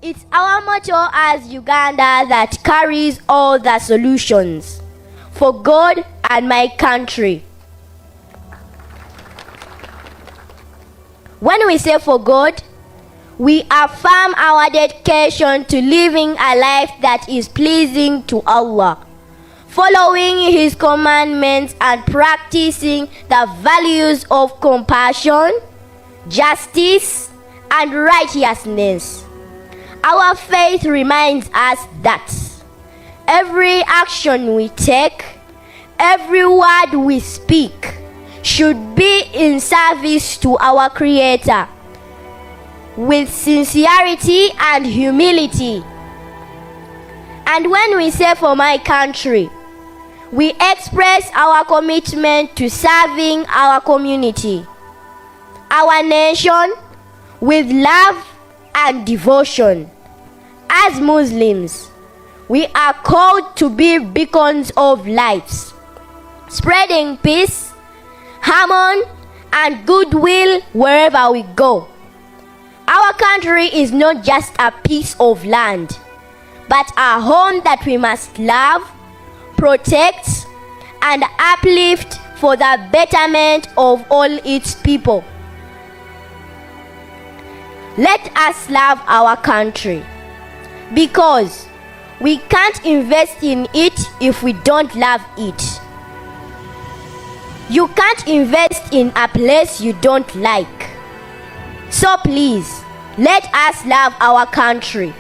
It's our motto as Uganda that carries all the solutions for God and my country. When we say for God, we affirm our dedication to living a life that is pleasing to Allah, following His commandments and practicing the values of compassion, justice, and righteousness. Our faith reminds us that every action we take, every word we speak, should be in service to our Creator, with sincerity and humility. And when we say for my country, we express our commitment to serving our community, our nation, with love and devotion. As Muslims, we are called to be beacons of light, spreading peace, harmony, and goodwill wherever we go. Our country is not just a piece of land, but a home that we must love, protect, and uplift for the betterment of all its people. Let us love our country, because we can't invest in it if we don't love it. You can't invest in a place you don't like. So please, let us love our country.